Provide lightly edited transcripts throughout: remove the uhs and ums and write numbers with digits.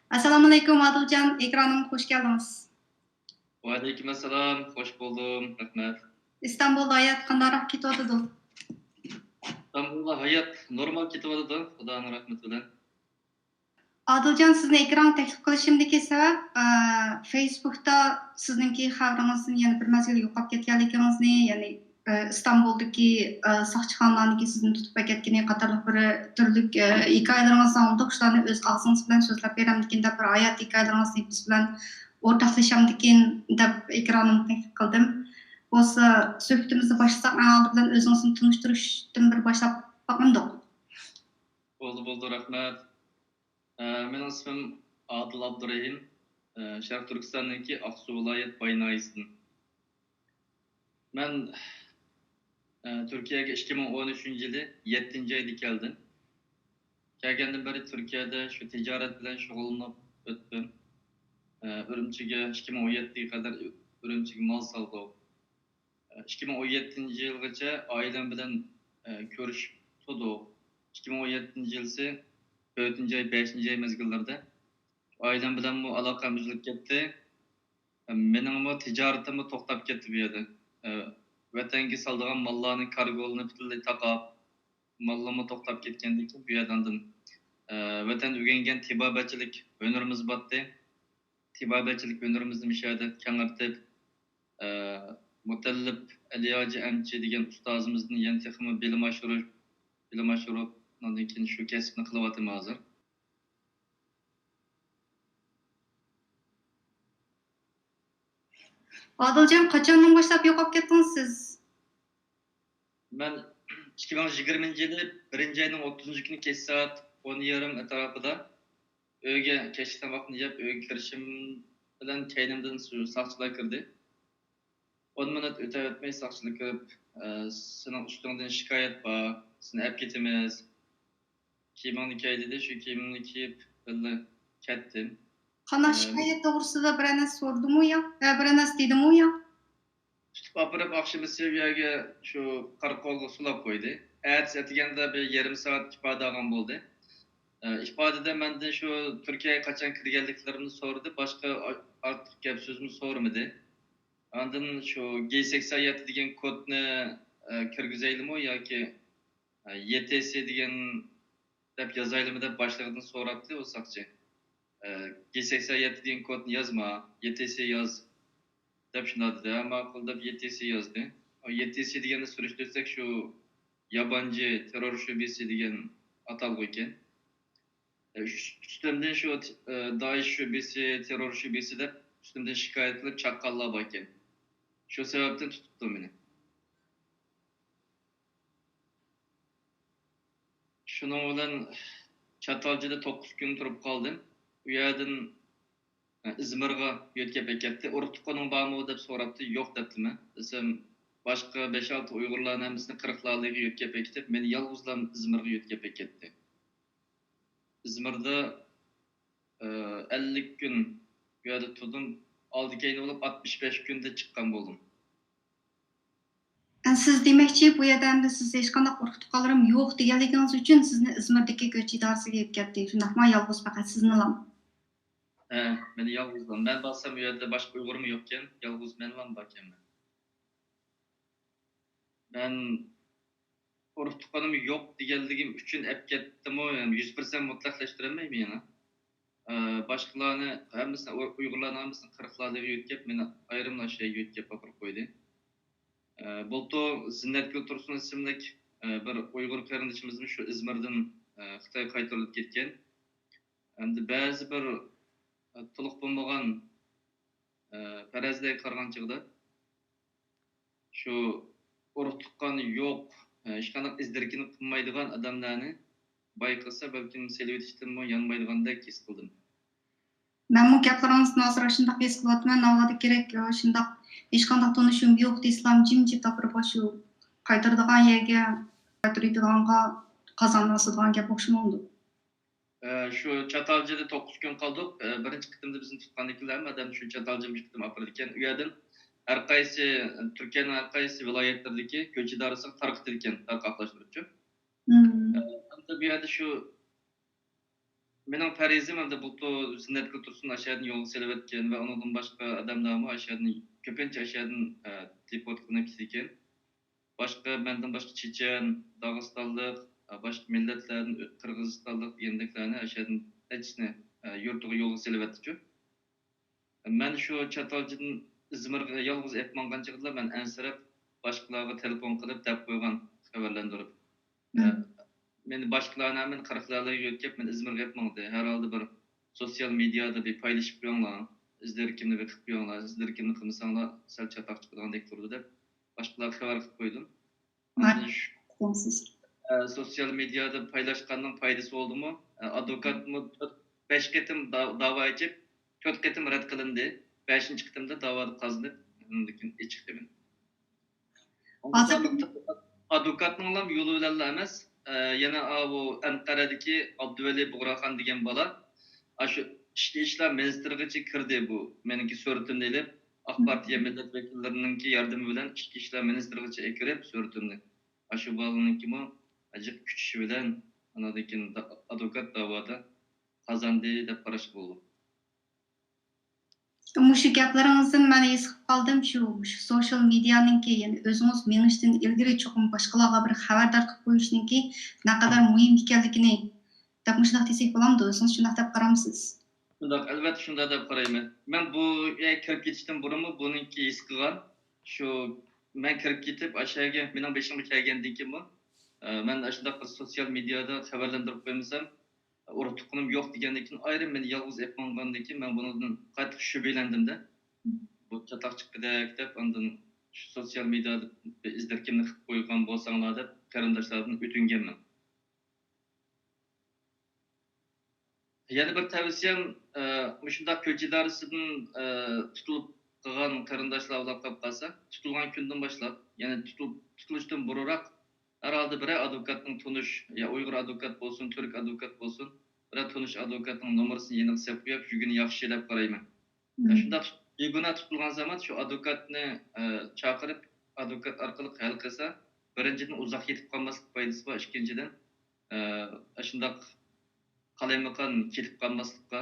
Assalamualaikum Adilcan, ekranıma hoş geldiniz. Aleykümselam, hoş buldum, rahmet. İstanbul'da hayat kandarak kitodu. İstanbul'da hayat normal ketaverdi, Xudoning rahmati bilan. Adilcan sizni ekran taklif qilishimdagi sabab Facebook'da sizningki xabaringizni yana bir mazgil yo'qolib ketganligingizni, ya'ni İstanbul'daki soqchixonalarniki sizni tutib ketgani qatorliq bir turli hikoyalaringizni oldik. Shularni o'z og'zingiz bilan so'zlab beramdikin deb bir hayot hikoyalaringizni biz bilan o'rtoqlashamdikin deb ekranimni taklif qildim. Bo'lsa suhbatimizni boshlasak, aldi bilan o'zingizni tanishtirishdan bir boshlab boqindik. Bo'ldi, rahmat. Mening ismim Adil Abdurahim. Sharq Turkistondagi Aqsu viloyat Baynayisidan. Men Turkiyaga 2013-yili 7-oyda keldim. Kelgandan beri Turkiyada shu tijorat bilan shug'ullanib o'tdim. Urumchiga 2017ga qadar Urumchiga mal soldik. 2017-yilgacha oilam bilan ko'rishib turdik. 2017-yilsi 4-oy, 5-oy mezgillarda oilam bilan bu aloqam uzilib ketdi. Meningmi tijoratimni to'xtab ketdi bu yerda. Vatanga soldigan mallarning kargolini butunlay taqab, mallarni to'xtab ketgandan keyin bu yerdan vatan o'rgangan tibobatchilik hunarimiz botdi. Tibobatchilik hunarimizni mishada kengaytirib, Mutallib Aliyoji Amchi degan ustozimizni yana texmi bilim oshirib, undan keyin shu kasbni qilyapman hozir. Adilcan, qachondan boshlab yo'qolib ketdingiz siz? Men 2020-yili 1-oyning 30-kuni kech soat 10:30 atrofida uyga kechdan vaqtni yeb uyga kirishim bilan kaynimdan soqchilar kirdi. 10 minut o'tmay soqchilar kirib, sening ustingdan shikoyat bor, seni olib ketamiz. Kiyimingni kiy dedi, shu kiyimimni kiyib ketdim. Qana shikoyat to'g'risida bir narsa so'rdimu yo? Bir narsa dedimu yo? Tutib opirib oqshimi seviyaga shu qarqolga sulab qo'ydi. Ertasi atiganda bir yarim soat ifoda olgan bo'ldi. İfadede menden şu Türkiye'ye kaçan kirgenliklerini sordu. Başka artık gap sözümü sormadı. Andın şu G87 degen kodunu kirgizeylim o ya ki YTS degen dep yazaylim dep başlarından sorattı o sakçı. G87 degen kodunu yazma, YTS yaz dep şuna dedi. Ama akıl dep YTS yazdı. O YTS degeni sürüştürsek şu yabancı terör şubesi degen atalgı iken. Üstümden şu DAEŞ şubesi, terör şubesi de üstümden şikayet edip çakkallığa bakayım. Şu sebepten tuttu beni. Şunun olan Çatalca'da 9 gün durup kaldım. Bu yerden İzmir'e yötkep ketdi. Urtuqo'nun bağımı dep soraptı. Yok depti mi? Desem başka 5-6 Uygurlar'ın hemsini Kırıklarlı'ya yötkep ketip, beni yalnızlam İzmir'e yötkep ketdi. İzmir'de 50 gün bu yerda turdim. Aldı keyin olup 65 günde çıkkan boldum. Siz demakchi bu yerda endi siz hech qanday qo'rqitqanlarim yo'q deganligingiz uchun sizni Izmirdagi ko'cha idorasiga olib ketdi. Shundaqmi? Yolg'iz faqat siznilam? Meni yalnızlam. Ben baksam bu yerda başka Uygur mu yokken, yalnız menlam bakenman. Ben qo'rqitqanim yo'q deganligim uchun olib ketdim, yani 100% mutlaqlashtirolmayman yana. Başkalarını, hammasini Uygurlarni hammasini qirqlarga yo'tkab, meni ayrimlar shayga yo'tkab olib qo'ydi. Bulto Zinnatgul Tursun ismli bir Uygur qarindishimizni shu İzmirdan Xitoyga qaytarilib ketgan. Endi ba'zi bir to'liq bo'lmagan farazlarga qaragan chog'da shu urug' tuqqani yo'q, hech qanday izdirkini qilmaydigan odamlarni bayqasa balkim selvetishdanmi yonmaydigandek his qildim. Men bu gaplaringizni hozir shundoq his qilyapman. Navoda kerak shundoq hech qanday tanishim yo'q deysam jimjit topirib shu qaytaradigan yerga qaytaradiganға qozonmasadigan gap o'xshamaydi. Şu Çatalca'da 9 gün kaldık. Birinci kıtımda bizim tutkandakiler adam şu Çatalca'da bir kıtım apırdıkken üyedin. Her kaysi Türkiye'nin her kaysi vilayetlerdeki göç idaresi tarqıtırken tarqaqlaştırıcı. Anda bir yerde şu Mening farizim endi bultu Zinnat Kultursun aşağıdan yol selip etken ve ondan başka adamlarımı aşağıdan köpünçe aşağıdan deport kılıp gitken. Başka benden başka Çeçen, Dağıstanlık, başka milletlerin Kırgızistanlık yendiklerini aşağıdan hepsini yurtuğa yol selip etdi. Men şu çatalcının İzmir'e yalnız etmangan çıktılar ben ensirep başkalarına telefon kılıp dep koygan haberlendirip. Meni başkalarına hemen kırıklarla yötkep men İzmir'e etmandı. Herhalde bir sosyal medyada bir paylaşıp koyanlar, izleri kimde bir koyanlar, izleri kimde kılmışsanlar sel çatak çıkıdan dek durdu dep başkalarına haber kılıp koydum. Ondan şu sosyal medyada paylaşkanın faydası oldu mu? Avukat mı 5 ketim dava açıp 4 ketim red kılındı. 5. ketimde davada kazanıp bundakin çıktı men. Advokatның lam yolu bilen emas. Yana bu Ankara'daki Abdüveli Buğrakan degan bola shu ichki ishlar ministrligiga kirdi bu. Meniki so'ritimni elib, Ak Partiya milletvekillarininki yordami bilan ichki ishlar ministrligiga kirib so'ritimni. Shu bolanikimi ajib kuchishi bilan anadakin advokat davoda qazandi deb qarash bo'ldi. Muşu gaplaringizdan men esib qoldim shu social medianingki, ya'ni o'zingiz menishdan ilgari cho'qim boshqalarga bir xabardor qilib qo'yishninki naqadar muhim ekanligini deb shunday desak bo'lamdi. O'zingiz shunday deb qaramsiz? Shundoq, albatta shunday deb qarayman. Men bu kirib ketishdan burunmi buningki his qilgan. Shu men kirib ketib aşağıya mening beshimga kelgandan keyin men shunday sosyal medyada xabarlantirib qo'ymasam urug'tuqnim yo'q degandan keyin ayrim meni yolg'iz etmangandan keyin men bundan qattiq shubhalandimda. Bu chatoq chiqdidek deb ondan shu sosyal medyada izlarkimni qilib qo'ygan bo'lsanglar deb qarindoshlardan o'tinganman. Yana bir tavsiyam shunday ko'cha idarasidan tutilib qolgan qarindoshlar olib qolib qolsa, tutilgan kundan boshlab, ya'ni tutilishdan burunroq herhalde bir advokatning tunish, ya Uyg'ur advokat bo'lsin, Türk advokat bo'lsin, bir tunish advokatning nomerini yeniq sep qo'yib, shugini yaxshi deb qarayman. Shunday begona tutilgan zaman shu advokatni chaqirib, advokat orqali hal qilsa, birinchidan uzoq yetib qolmaslik foydasi bor, ikkinchidan shunday qalaymakan ketib qolmaslikqa,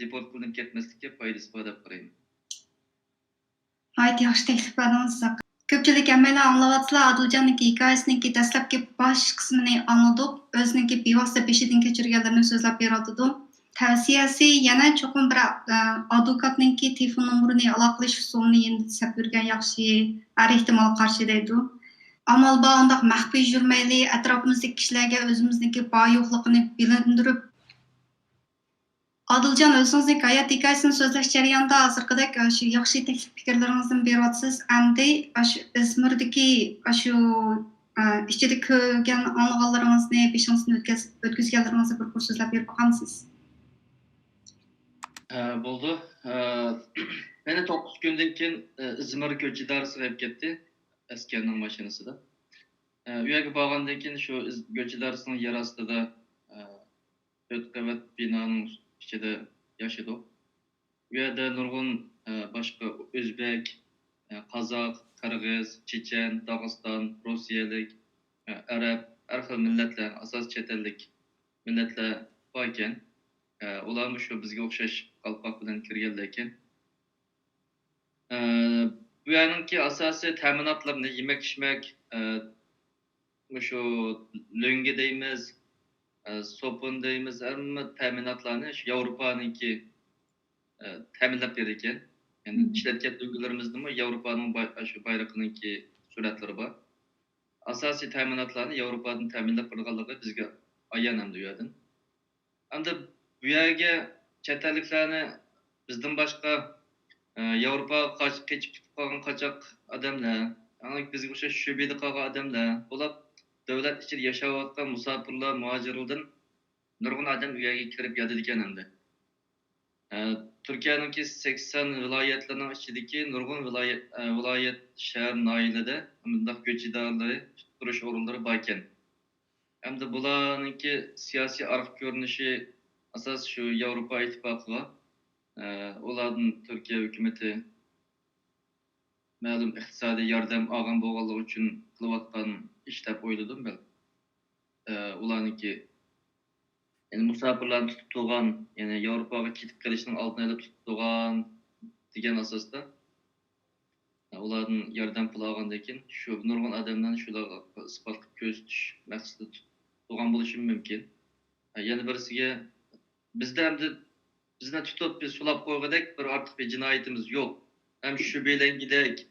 deport qilinib ketmaslikka foydasi bor deb qarayman. Hayt yaxshi taklif berdingiz. Ko'pchilik hammalar anglayapsizlar, Adiljonning hikoyasining dastlabki bosh qismini angladik. O'zining bevosita peshidan kechirganlarini so'zlab beradi. Tavsiyasi yana cho'qim bir advokatning telefon nomerini aloqalash usulini endi desab yurgan yaxshi, har ehtimol qarshi deydi. Amal bor undaq maxfiy yurmayli, atrofimizdagi kishilarga o'zimizniki bor yo'qligini bilindirib Adiljon, o'zingizning hayot hikoyasini so'zlash jarayonida hozirgidek shu yaxshi taklif fikrlaringizni beryapsiz. Endi shu Izmirdagi shu ichida ko'rgan anglag'anlaringizni, beshingizni o'tkazganlaringizni bir so'zlab berib qo'yamsiz. Bo'ldi. Meni 9 kundan keyin Izmir ko'cha idarasiga olib ketdi, askarning mashinasida. U yerga borgandan keyin shu ko'cha idarasining yer ostida 4 qavat binoning ichida yashadik. U yerda nurg'un boshqa o'zbek, qozoq, qirg'iz, chechen, Dog'iston, rossiyalik, arab, har xil millatlar, asos chet ellik millatlar bor ekan. Ular shu bizga o'xshash qalpoq bilan kirganlar ekan. Bu yerningki asosiy ta'minotlarni yemak-ichmak, shu lo'nga deymiz, sopun deymiz, hamma ta'minotlarni shu Yevropaninki ta'minlab berar ekan. Ya'ni ishlatgan lo'ngalarimizni Yevropaning shu bayroqininki suratlari bor. Asosiy ta'minotlarni Yevropadan ta'minlab berganligi bizga ayon hamda u yerdan. Hamda bu yerga chet elliklarni bizdan boshqa Yevropaga qochib ketib qolgan qochoq odamlar, bizga o'xshash shubida qolgan odamlar, ular davlat ichida yashayotgan musofirlar, muhojirlardan nurg'un odam u yerga kirib yotadi ekan hamda. Turkiyaninki 80 viloyatlarining ichidagi nurg'un viloyat, shahar, noilada bunday ko'cha idoralari, turish o'rinlari bor ekan. Hamda bularninki siyosiy arq ko'rinishi asos shu Yevropa ittifoqiga ulardan Turkiya hukumati ma'lum iqtisodiy yordam olgan bo'lganligi uchun qilayotgan ish deb o'yladim men. Ularninki Yani musafirlarni tutib turgan, yani Yevropaga ketib kelishning oldini olib tutib turgan degan asosda ulardan yordam pul olgandan keyin shu nurg'un odamlarni shularga isbot qilib ko'rsatish maqsadida tutib turgan bo'lishi mumkin. Yana birisiga bizda endi bizni tutib biz sulab qo'ygandek bir ortiq bir jinoyatimiz yo'q. Ham shu belangidek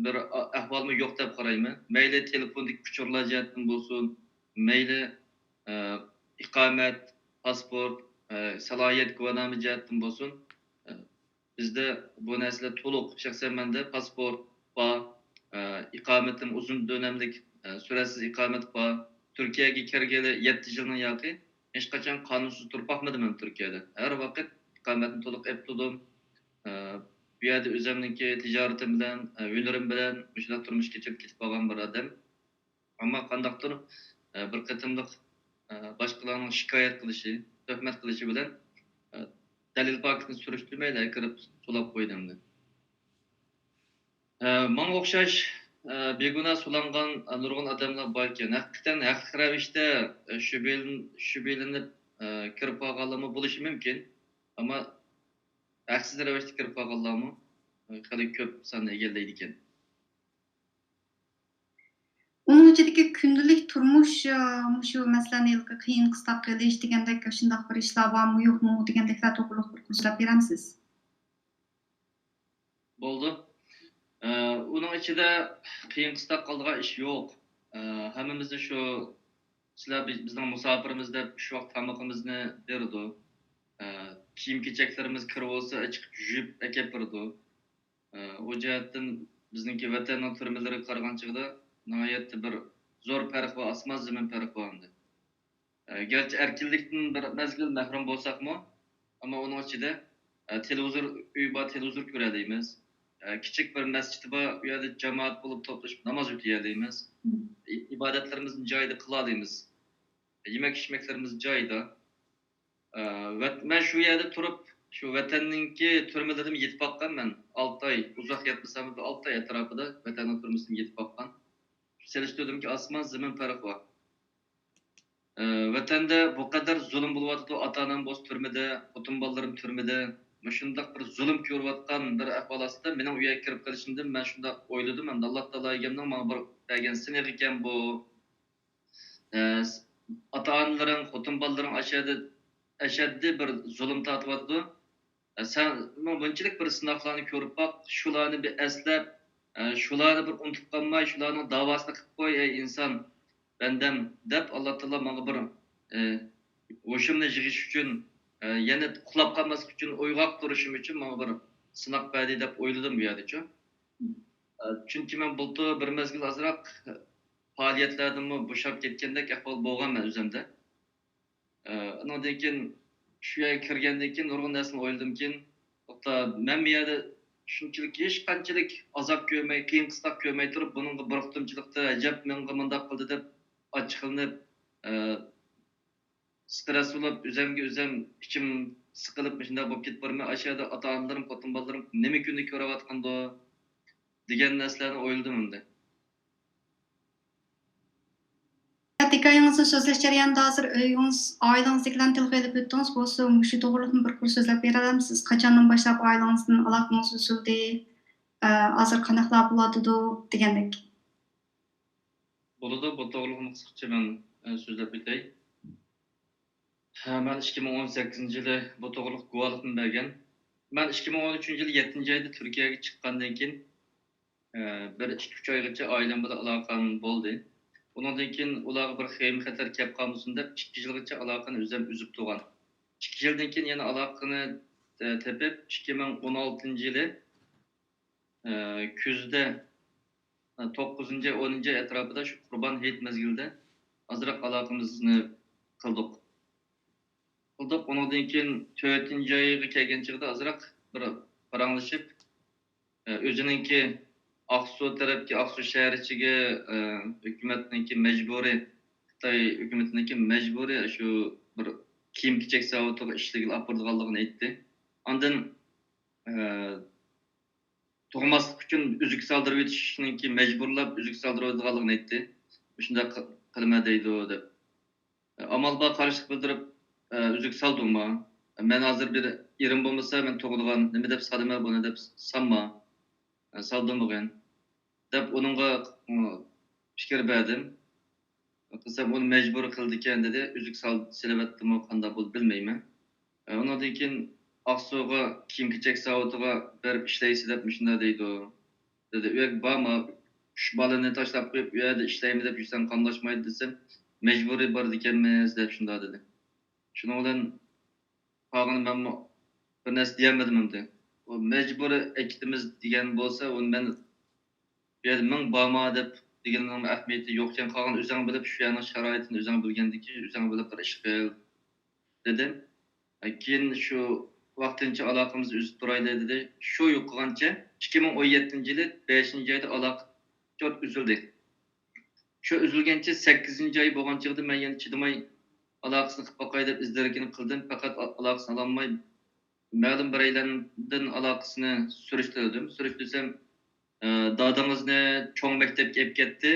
bir ahvolmi yo'q deb qarayman. Mayli telefondagi kuchurlar jihatdan bo'lsin, mayli iqomat, pasport, salohiyat guvohnoma jihatdan bo'lsin. Bizda bu narsalar to'liq, shaxsan menda pasport bor, iqomatim uzun dönemlik suratsiz iqomat bor. Turkiyaga kirgeli 7 yilning yoqi hech qachon qonunsiz turib boqmadim men Turkiyada. Har vaqt iqomatni to'liq olib turdim. Bu yerda o'zimniki tijoratim bilan, uylarim bilan shunday turmush kechirib ketib qolgan bir odam. Ammo qandaqdir bir qatimliq boshqalarning shikoyat qilishi, tuhmat qilishi bilan dalil paketini surishtirmaylar kirib sulab qo'ydimdi. Manga o'xshash beguna sulangan nurg'un odamlar bor ekan. Haqiqatan haqiqiy ravishda shu belinib kirib qolganlarmi bo'lishi mumkin. Ammo haqsiz ravishda kirib qolganlarmi xali ko'p sonni egallaydi ekan. Onun ichidagi kundalik turmush shu masalan qiyin qistab qilish degandek shundoq bir ishlar bormi yo'qmi degandeklar to'g'riliq bir ko'rsatib beramiz. Bo'ldi. Uning ichida qiyin qistab qoldigan ish yo'q. Hammamizni shu sizlar bizning musofirimiz deb shu vaqt tamoqimizni berdi. Kiyim kechaklarimiz kirib olsa chiqib yuvib akab berdi. O jihatdan bizningki vatanning turmalari qaraganchig'ida nihoyatda bir zo'r farq va osmon zamin farq bor endi. Gerçi erkinlikdan bir mezgil mahrum bo'lsakmi, ammo uning ichida televizor uy bor, televizor ko'ralaymiz. Kichik bir masjid bor, u yerda jamoat bo'lib to'plashib namoz o'qiyolamiz. İbadetlerimizni joyida qilalaymiz. Yemek içmeklerimiz joyida. Men shu yerda turib, shu vatanninki turmalarga yetib boqqan men 6 oy, uzoq yetmasam 6 oy atrofida vatanning turmusini yetib boqqan. Selishtirdimki osmon zamin farqi bor. Vatanda bu qadar zulm bo'lyapti, ota-onam bo'z turmada, xotin bolalarim turmada. Shundoq bir zulm ko'rayotgan bir ahvol ostida mening uyga kirib kelishimdan men shundoq o'yladim, endi Alloh taolo egamning menga bir bergan sinir ekan bu. Ota-onalaring, xotin bolalaring ashaddiy bir zulm tortyapti. Sen bunchalik bir sinoqlarni ko'rib boq, shularni bir eslab, shularni bir unutib qolmay, shularning davosini qilib qo'y ey inson. Bendem deb Alloh taolo menga bir o'shimni yig'ish uchun, yana uxlab qolmaslik uchun, uyg'oq turishim uchun menga bir sinoq berdi deb o'yladim bu yerda-chi. Chunki men bultur bir mezgil azroq faoliyatlardan bo'shab ketgandek ahvol bo'lgan men o'zimda. Undan keyin shu yerga kirgandan keyin nurg'un narsani o'yladimki, to'xta, men bu yerda shunchalik hech qanchalik azob ko'rmay, qiyin qistab ko'rmay turib, buningga biroqtimchilikda ajab menga bundoq qildi deb ochiqlanib, stress bo'lib, o'zim ichim siqilib shunday bo'lib ketib borman. Aşağıda ota-onalarim, xotin bolalarim nima kunni ko'rayotganda degan narsalarni o'yladim endi. Hikayengizning so'zlash jarayonida hozir uyingiz, oilangizdagilarni tilga olib o'tdingiz. Bo'lsa, shu to'g'riliqni bir ko'rsatib bera olamsiz? Qachondan boshlab oilangizdan aloqangiz uzildi? Hozir qanaqlar bo'ladi degandek. Bo'ladi, bu to'g'riliqni qisqacha men so'zlab o'tay. Men 2018-yili bu to'g'riliq guvohlikni bergan. Men 2013-yil 7-oyda Turkiyaga chiqqandan keyin bir 2-3 oygacha oilam bilan aloqam bo'ldi. Ondan keyin ularga bir xeyim xatar kelib qolmasin deb 2 yilgacha aloqani o'zim uzib turgan. 2 yildan keyin yana aloqani tepib 2016-yili kuzda 9-10 atrofida shu Qurbon hayit mezgilida azroq aloqamizni qildik. Ondan keyin 4-oyga kelgan chog'da azroq bir paranglashib o'zininki Aksu tarafki Aksu shahar ichiga hukumatniki majburiy, Xitoy hukumatniki majburiy shu bir kiyim-kechak zavodiga ishligini olib borganligini aytdi. Ondan tug'maslik uchun uzuk soldirib o'tishninki majburlab uzuk soldiradiganligini aytdi. Shunday qilma deydi deb. Amal bor qarshilik bildirib üzük saldım mı? Ben hazır bir yerim bulmasa ben toğulgan nime dep sadıma bunu dep sanma. Saldım bugün. Dep onunla fikir berdim. Kısam onu mecbur kıldı eken dedi. Üzük sal silebettim o kanda bul bilmeyme. Ondan keyin Aksu'ga kiyim-kechak zavodiga berip işleysi dep şunda deydi o. Dedi, "Üyek barma, şu balını taşlap koyup u yerda ishlaymiz deb yursang qamlashmaydi" desem, "Mejburiy bor ekanmiz" deb shunda dedi. Shuning bilan tag'in men bir narsa diyemedim endi. O mejburiy ekitimiz degan bo'lsa, uni men bu yerda ming borma deb deganning ahamiyati yo'q ekan. Qolgan o'zing bilib shu yerning sharoitini o'zing bilgandan keyin o'zing bilib bir ish qil dedim. Keyin shu vaqtincha aloqamizni uzib turayli dedi. Shu yo'qolgancha 2017-yili 5-oyda aloqa çok üzüldü. Şu üzülgençe 8. ay bo'lgan chig'da men yana chidamay aloqasini qilib boqay deb izlarini qildim. Faqat aloqasini ololmay ma'lum biraylardan aloqasini surishtirdim. Surishtirsam, dadangizni cho'ng maktabga olib ketdi.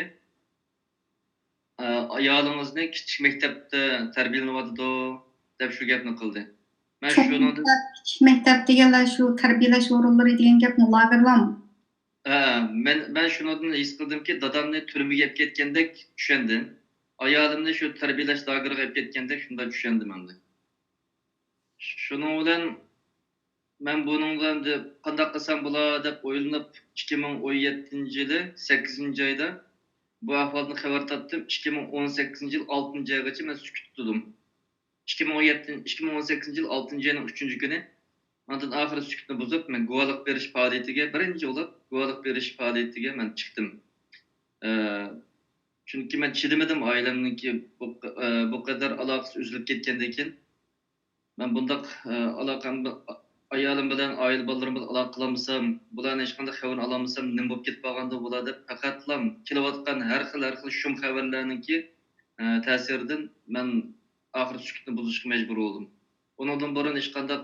Ayolingizni kichik maktabda tarbiyalanyapti deb shu gapni qildi. Men Çok shuni kichik maktab deganlar shu tarbiyalash o'rinlari degan gapmi, lagerlarmi? Ben şundan his qildimki, dadamni turmaga olib ketgandek tushundim. Ayolimni shu tarbiyalash lageriga olib ketgandek shunda tushundim endi. Shuning bilan men buningga endi qanday qilsam bo'lar deb o'ylanib 2017-yili 8-oyda bu ahvoldan xabar topdim. 2018-yil 6-oygacha men sukut tutdim. 2018-yil 6-oyning 3-kuni ondan oxiri sukutni buzib, men guvohlik berish faoliyatiga birinchi bo'lib guvohlik berish faoliyatiga men chiqdim. Chunki men chidamadim ailemniki bu kadar aloqasi uzilib ketgandan keyin men bundaq aloqamni ayolim bilan oila bolalarim bilan aloqa qilmasam, bularni hech qanday xabar olmasam, nima bo'lib ketib qolganda bo'ladi deb faqatlam kelayotgan har xil shum xabarlarniki ta'siridan men oxiri sukutni buzishga majbur bo'ldim. Ondan burun hech qanday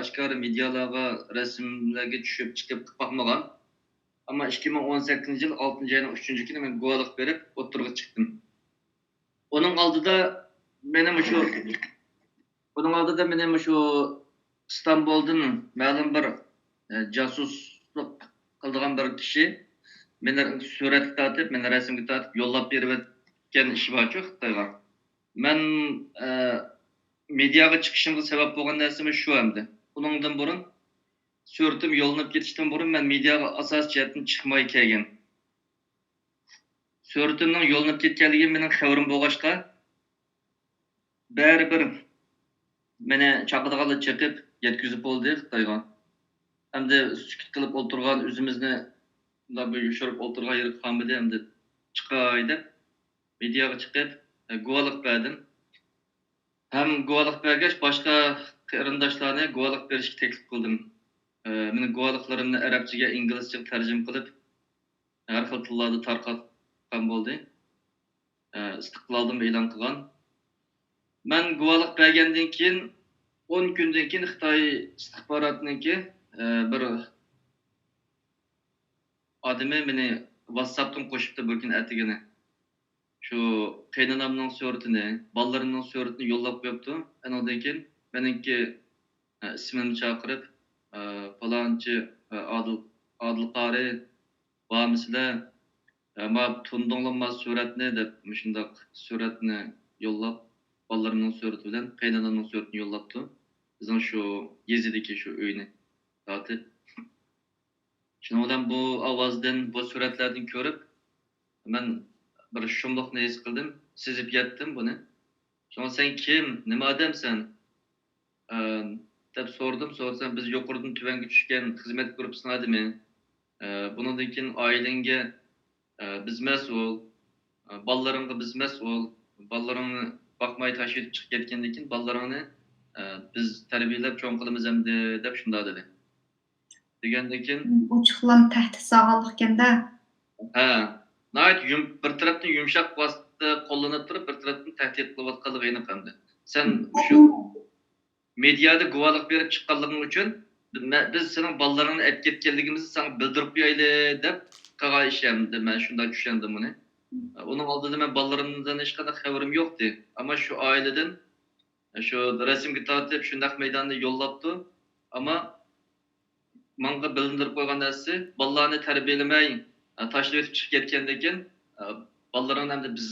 oshkora medialarga, rasmlarga tushib chiqib boqmagan. Ama 2018-yil 6-oyning 3-kuni men guvohlik berib o'tirg'a chiqdim. Onun aldıda benim şu İstanbul'dan ma'lum bir casusluk qildigan bir kishi meni suratga tortib, meni rasmga tortib yo'llab berib o'tgan ishi bor Xitoyga. Men mediaga chiqishimga sabab bo'lgan narsamiz shu endi. Uningdan burun suratım yo'linib ketishdan burun men mediaga asos jihatdan chiqmay kelgan. Suratimning yo'linib ketganligi mening xabarim bo'lg'achqa baribir meni chaqirganda chiqib yetkazib bo'ldi Xitoyga. Hamda sukut qilib o'tirgan o'zimizni bu yushirib o'tirgan yer qolmadi, hamda chiqay deb mediaga chiqib guvohlik berdim. Hem guvohlik bergach boshqa qarindoshlarni guvohlik berishga taklif qildim. Meni guvohliklarimni arabchaga, inglizchaga tarjima qilib har xil tillarda tarqatgan bo'ldi. İstiqloldan e'lon qilgan. Men guvohlik bergandan keyin 10 kundan keyin Xitoy istixborotiniki bir odami meni WhatsApp'dan qo'shibdi bir kun atigini. Şu qaynonamning suratini, bolalarimning suratini yo'llab qo'yibdi. Andan keyin meniki ismimni chaqirib, falonchi Adil qari bormisizlar? Ma tundinglanmas suratni deb shundoq suratni yo'llab, bolalarimning surati bilan qaynonamning suratini yo'llabdi. Bizning shu yezidagi shu uyni tortib. Shuning bilan bu ovozdan, bu suratlardan ko'rib, men bir shumliqni his qildim, sezib yetdim buni. Sonra sen kim, nima odamsan? Deb so'rasam biz yuqoridan tuvanga tushgan xizmat guruhisining odami. Bundan keyin oilangga biz mas'ul, bolalaringga biz mas'ul, bolalaringni boqmay tashib chiqib ketgandan keyin bolalaringni biz tarbiyalab cho'ng qilamiz endi deb shunda dedi. Degandan keyin Ochiqlam tahdid solganlik ekanda. Bir tarafdan yumshoq vosita qo'llanib turib, bir tarafdan tahdid qilayotganligini qamdi. Sen shu mediada guvohlik berib chiqqanliging uchun biz sening bolalaringni olib ketganligimizni sana bildirib qo'yayli deb qilgan ishimdi. Men shunday tushundim buni. Uning oldida men bolalarimdan hech qanday xabarim yo'qdi. Ammo shu oiladan Şu resimga tortib shundaq maydonni yo'llabdi. Ammo menga bilindirib qo'ygan narsasi, bolalarni tarbiyalamay tashlab o'tib chiqib ketgandan keyin bolalarni hamda biz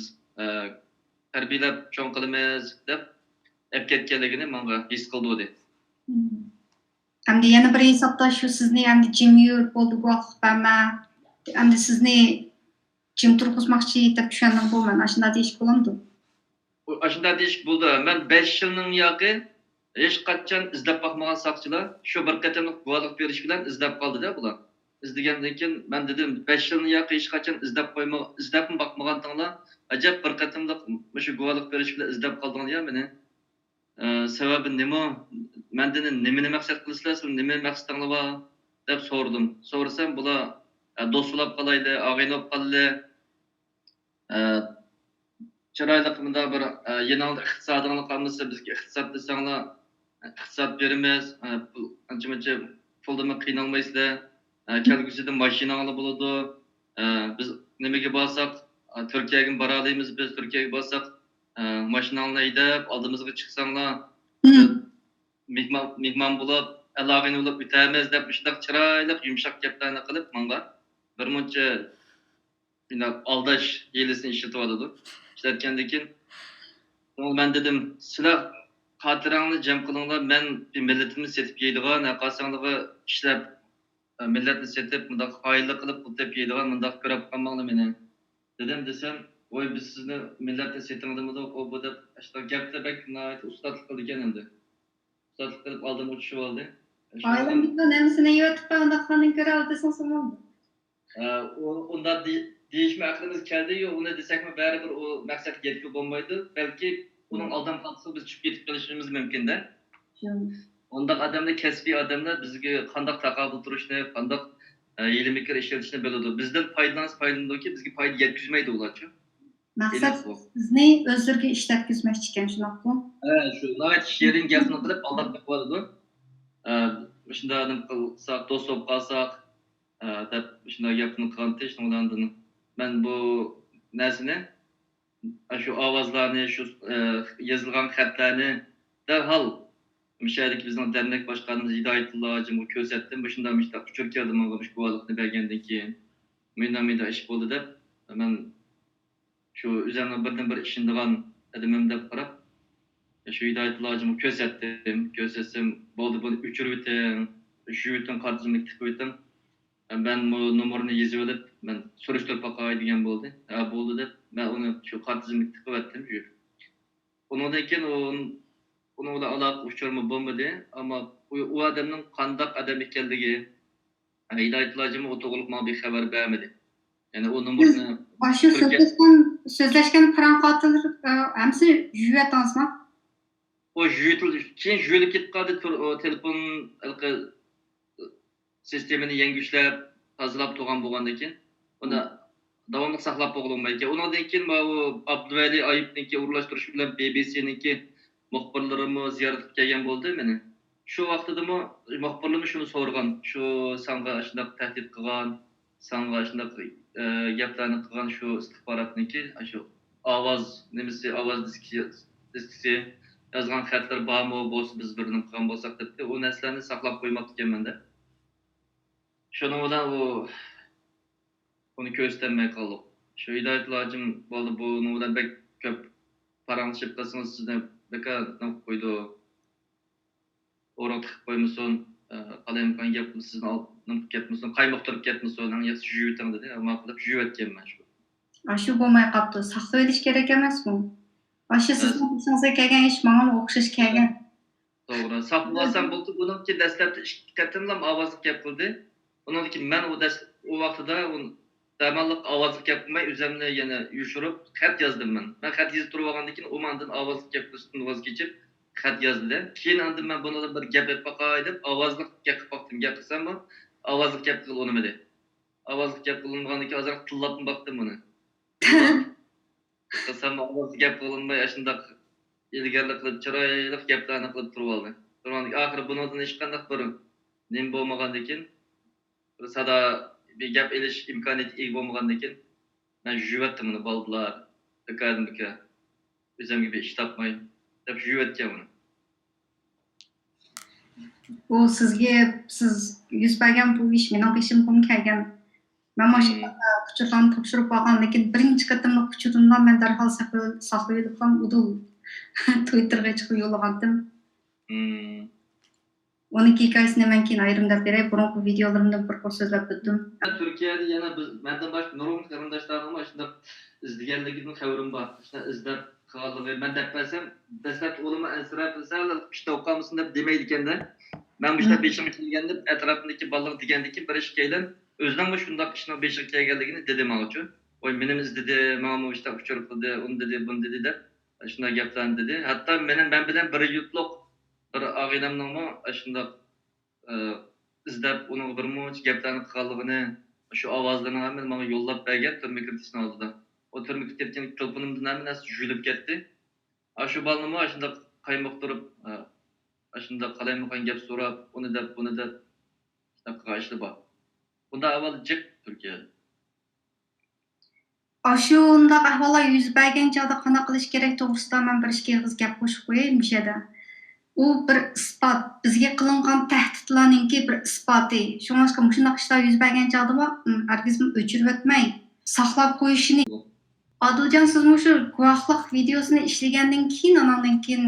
tarbiyalab cho'ng qilamiz deb olib ketganligini menga his qildirdi. Hamda yana bir hesapda shu sizni hamda jim yur bo'ldi guvohlik berma, hamda sizni jim turg'izmoqchi deb tushundim bu men ashunday deyish bo'lamdi. Aslında değişik buldu. Ben 5 yılın yakın hiç kaçan izlep bakmagan sakçılar şu bir kaçanlık guvalık veriş bilen izlep kaldı da bular. İzlegenden keyin ben dedim 5 yılın yakın hiç kaçan izlep mi bakmagan tağlar acaba bir kaçanlık şu guvalık veriş bilen izlep kaldın ya beni. Sebebi nima? Ben dedim nimeni maksat kılısılar, nimeni maksatlarla var dep sordum. Sorsam bular dostulap kalaydı, ağaynop kaldı. Chiroyli bunda bir yanıldı iqtisodiyotni qilmasa bizga iqtisod desanglar iqtisod beramiz ancha muncha puldan qiynalmaysizlar kelgusida mashinanglar bo'ladi biz nimaga borsak Turkiyaga bora olamiz biz Turkiyaga borsak mashinanglarni haydab oldimizga chiqsanglar mehmon bo'lib aloqani bo'lib o'tamiz deb shunday chiroyli yumshoq gaplarni qilib menga bir muncha aldash hiylasini ishlatyotdi. İşletkendan keyin ben dedim sizlar xotirangni jam qilinglar men millatimizni setib yeydigan naqasanglarga ishlab millatni setib bundaq foyda qilib pul tepib yeydigan bundaq ko'rib qolmanglar meni dedim desam voy biz sizni millatni setingdimi o bu deb işte gapda bak ustadlik qildi ekan endi ustadlik qilib oldin uchishib oldi Oilam bilan nemisini yotib undaqlarni ko'ra olsang bo'ldi. Unda değişme aklımız geldi ya onu desek mi baribir o maksat yetkili olmaydı. Belki onun aldan kalksa biz çıkıp yetip gelişimiz mümkün de. Ondak adamlar kesbi adamlar bizge kandak takabül duruşunu, kandak yeni mikir işletişini belirdi. Bizden faydalandı ki bizge fayda yetkizmeydi olaçı. Maksat sizni o'zlariga ishlatgizmoqchi ekan, shunaqmi? Şu nayet yerin gapini qilib aldatib qo'yadi. Shunda nima qilsak, do'st bo'lib qolsak, deb shunday gapni qildi, shundan ben bu narsani şu ovozlarni, şu yozilgan xatlarni darhol mishadagi bizning dernek boshqarmamiz Hidoyatullo hojimga ko'rsatdim. Bu shunday mishtaq uchur keldi menga bu guvohlikni bergandan keyin. Menda ish bo'ldi deb men şu üzerine birden bir işindiğen adamım deb qarab şu Hidoyatullo hojimga ko'rsatdim. Ko'rsatsam bo'ldi buni o'chirib o'ting, shu o'tin qartizimni tikib o'ting. Ben bu numarını yazıp alıp ben soruşturup bakay degan bo'ldi. Bo'ldi deb ben onu şu kartizimni tıkıp ettim. Ondan keyin onu da alaq uçurma bo'lmadi, ama o adamның qandaq adam ekanligi Hidoyatullo hojim o to'g'rilik menga bir xabar bermedi. Yani o numarını Başı sözleşken Kur'an qatillar hamsi juyatаңызмы? O keyin juyilib ketib qoldi telefon sistemini yangi ishlab tozalab turgan bo'lgandan keyin uni davomli saqlab qo'yilmay ekan. Undan keyin bu Abduvali Ayubniki o'rlashtirish bilan BBC'niki muxbirlarimiz ziyoratga kelgan bo'ldi meni. Shu vaqtidami muxbirlarimiz shuni so'ragan, shu senga shunday tahdid qilgan, senga shunday gaplarni qilgan shu istixborotniki, shu ovoz nimasi, ovoz diskisi yozgan xatlar bormi, bo'lsa biz birini qilgan bo'lsak debdi. O narsalarni saqlab qo'ymoqchi ekanman-da. Şunun bilan onu ko'rsatmay qoldik. Shu Hidoyatullo hojim bo'ldi buni bilan bek ko'p paranglashib qolsangiz sizni beka nima qo'ydi. O'roq qilib qo'ymasin, qalayimkan gap sizni nima ketmasin, qaymoqtirib ketmasin, ham yaxshi juyuting dedi. Ammo qilib juyatganman shu. Shu bo'lmay qoldi. Saqlab olish kerak emasmi? Shu sizning qo'lingizga kelgan ish menga o'xshash kelgan. To'g'ri. Saqlasam bo'ldi, buniki dastlabda ikki qatimlam ovozli gap qildi. Ondan keyin men o vaqtida damalliq ovozli gap qilmay o'zimni yana yushirib xat yozdim men. Men xat yozib turib olgandan keyin u mendan ovozli gap qilishdan voz kechib xat yozdi. Keyin endi men buni bir gap deb baqay deb ovozli gap qilib baqdim. Gap qilsam bu ovozli gap qilib unimadi. Ovozli gap qilinmagandan keyin ozroq tillab baqdim buni. Qilsam ovozli gap qilinmay shundaq ilgarilik qilib chiroyli gaplarni qilib turib oldi. Turgandan oxiri bundan hech qanday bir nim bo'lmagandan keyin sada bir gap elish imkoniyati ega bo'lmagandan keyin men juyatdim uni boldilar, akademika o'zimga bir ish topmay deb juyatgan uni. Bu siz yüz bergen bu iş mening beshimga kelgan. Men mana shu uçurlarni topshirib olgan, lekin birinchi qatimliq uchurimdan men darhol saqlayib udul Twitterga chiqib yo'llagandim. Onun hikayesini men keyin ayrimlab beray. Burungi videolarimdan bir so'zlab o'tdim. Türkiye'de yana biz menden başka nurg'un qarindoshlarım var. Shunda izlaganligidan xabarim bor. Shunda izlab qoldi. Men deb bilsam, dastlab o'limi ansirab sal kitob o'qamsin deb demaydi ekanda. Men bu ishda beshiga kelganda atrofimdagi bolalar degandiki bir ish kelgan, o'zidan shundaq ishning beshiga kelganligini dedi menga uchun. Oy menim izledi, menga bu ishda uchirib qildi, uni dedi, buni dedi deb shunday gaplarni dedi. Hatto men bilan bir yutliq bir og'ilamning shundaq izlab uning bir muncha gaplarni qilganligini, shu ovozlarni hamma menga yo'llab bergan turma kiritish oldida. O turma kiritgan telefonimdan hammasi yuzilib ketdi. Shu bolani shunda qaymoq turib, shunda qalaymoqan gap so'rab, uni deb, buni deb qilishdi bor. Bunda avval jiq Turkiyada. Ashundaq ahvollar yuz bergan chog'da qanaqa qilish kerak to'g'risida men bir ikki og'iz gap qo'shib qo'yay bu yerda. U bir isbot, bizga qilingan tahdidlarninki bir isboti. Shunga shunday ishlar yuz bergan chog'da hargiz o'chirib o'tmay, saqlab qo'yishini. Adiljon, siz shu guvohlik videosini ishlagandan keyin, andan keyin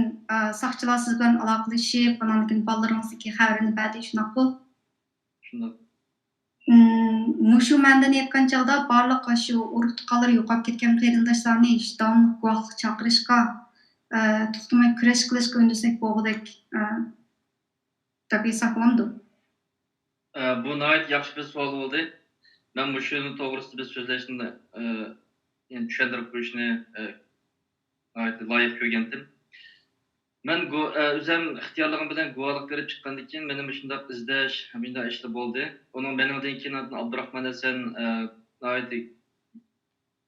saqchilar siz bilan aloqalashib, andan keyin bolalaringizniki xabarini berdi, shunaqmi? Shunday. Mushu mendan aytgan chog'da barliq shu urug' tuqqanlar yo'qolib ketgan qarindoshlarni davomli guvohlik chaqirishga, to'xtamay kurash qilishga undasak bo'lgudek deb hisoblanadi. Bu nəhayət yaxşı bir sual oldu. Ben bu şunun doğrusu bir sözleşimde yani düşendirip qo'yishni loyiq ko'rgandim. Men o'zim ixtiyorligim bilan guvohlik berib chiqqandan keyin mening shundoq izlash, bunday ishlar bo'ldi. Uning menimdan keyin Abdurahmon Hasan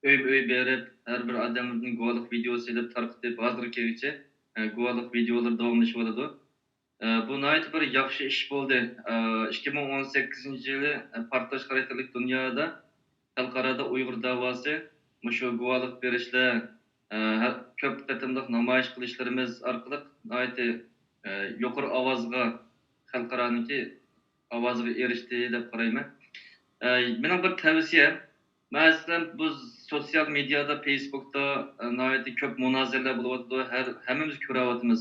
öy berib, har bir odamning guvohlik videosi deb tarqatib, hozirgacha guvohlik videolar davomlashyapti. Bu nəhayət bir yaxşı iş bo'ldi. 2018-yili portlash xarakterlik dunyoda xalqaro Uyg'ur davosi shu guvohlik berishlar, ko'p qatimliq namoyish qilishlarimiz orqali nəhayət yuqori ovozga xalqaroniki ovoziga erishdi deb qarayman. Mening bir tavsiyam, masalan bu sosyal medyada, Facebook'ta nəhayət ko'p munozaralar bo'lyapti, hammamiz ko'ryapmiz.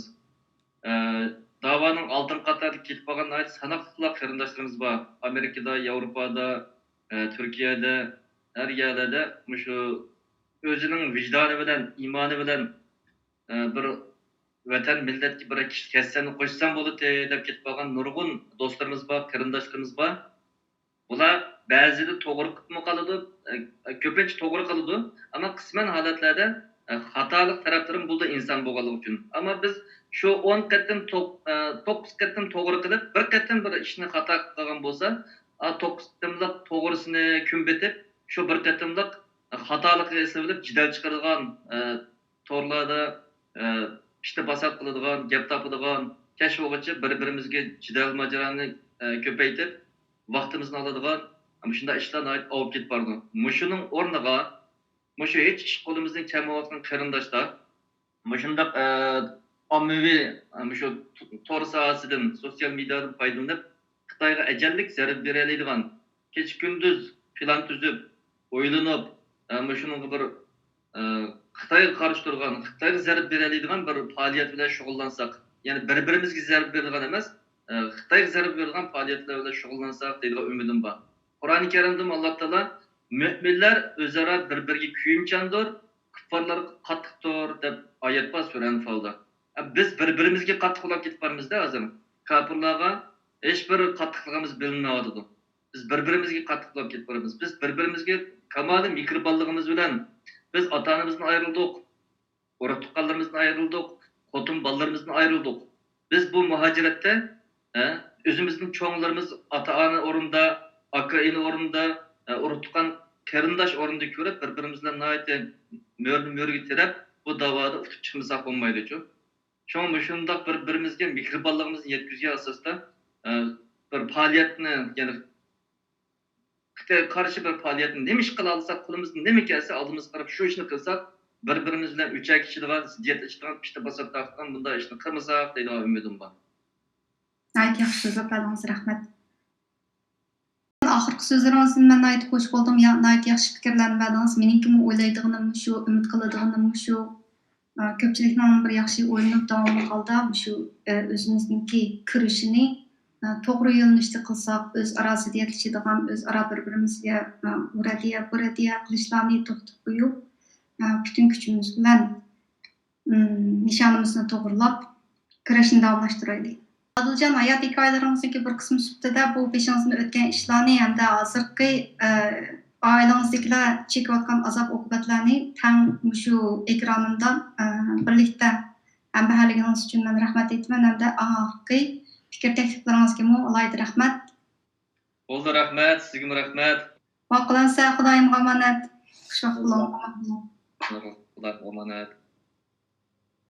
Davanın altın qatarda ketib qolgan sanoqli qarindoshlarimiz bor. Amerikada, Yevropada, Turkiyada, har yerlarda shu o'zining vijdoni bilan, iymoni bilan bir vatan millatga bir kassanni qo'shsam bo'ladi deb ketib qolgan nurg'un do'stlarimiz bor, qarindoshlarimiz bor. Bular ba'zida to'g'ri qilib qoladi, ko'pincha to'g'ri qiladi, ammo qisman holatlarda xatolik taraflarim bo'ldi inson bo'lganligi uchun. Ammo biz şu 10 qatim 9 qatim to'g'ri qilib, bir qatim bir ishni xato qilgan bo'lsa, 9 qatimliq to'g'risini kumbetib, shu bir qatimliq xatolikni eslab jidal chiqaradigan to'g'rilarda ishni basat qiladigan, gap topadigan, kashfog'icha bir-birimizga jidal mojaroni ko'paytib, vaqtimizni oladigan shunday ishlarni olib ketib bordi. Mushuning o'rniga, mushu hech ish qo'limizdan kelmayotgan qarindoshlar, mushundaq ommaviy shu tor sohasidan, sosyal medyadan foydalanib, Xitoyga ajallik zarb beradigan, kech-kunduz plan tuzib, o'ylanib, shuning bir Xitoyga qarshi turgan, Xitoyga zarb beradigan bir faoliyat bilan shug'ullansak, ya'ni bir-birimizga zarb beradigan emas, Xitoyga zarb beradigan faoliyatlar bilan shug'ullansak degan umidim bor. Qur'oni Karimda Alloh taolo mu'minlar o'zaro bir-biriga kuyimchandir, kuffarlar qattiqdir deb oyat bor sura Anfalda. Biz bir-birimizga qattiqlab ketib bormizda hozir. Kafirlarga hech bir qattiqligimiz bilinmayotdi. Biz bir-birimizga qattiqlab ketib boramiz. Biz bir-birimizga kamoli mehribonligimiz bilan biz ota-onamizdan ayrildik, o'rtoq tuqqanlarimizdan ayrildik, xotin bolalarimizdan ayrildik. Biz bu muhojiratda o'zimizning cho'nglarimiz ota-ona o'rinda, aka-ini o'rinda, o'rtoq tuqqan qarindosh o'rinda ko'rib, bir-birimiz bilan mo'rga tirab, bu davoda o'tib chiqmasak bo'lmaydi-ku. Şoň şundaq bir-birimizge mehribonligimizni yetkizgan asosda bir faoliyatni, ya'ni Xitoyga qarshi bir faoliyatni nima ish qila olsak, qo'limizdan nima kelsa oldimizga qarab shu ishni qilsak, bir-birimiz bilan o'chak ichadigan, ziddiyat ichadigan, ishni bosib taqgan bunday ishni qilmasak deydigan umidim bor. Nəhayət yaxşı sözlər bildiniz, rəhmət. Axırkı sözlərinizdən mən nəhayət xoş buldum. Ya, nəhayət yaxşı fikirlərni bildiniz. Meninkimi o'ylaydiganim shu, umid qiladiganim shu. Ko'pchilikning bir yaxshi o'ylanib davomli holda shu o'zimizningki kirishini to'g'ri yo'nalishda qilsak, o'zaro ziddiyatlaşadigan, o'zaro bir-birimizga uradiya qilishlarni to'xtatib qo'yib, butun kuchimiz bilan nishonimizni to'g'rilab, kurashni davomlashtiraylik. Adiljon, hayot hikoyalaringizdagi bir qismi sifatida bu beshingizdan o'tgan ishlarni hamda hozirgi oilangizdagilar chekayotgan azob-uqubatlarni tang shu ekranimda birlikda baholaganingiz uchun men rahmat aytaman hamda oxirgi fikr takliflaringizga alohida rahmat. Bo'ldi, rahmat, sizga rahmat. Xudoyimga omonat. Xush vaqt bilan. Xudo omonat.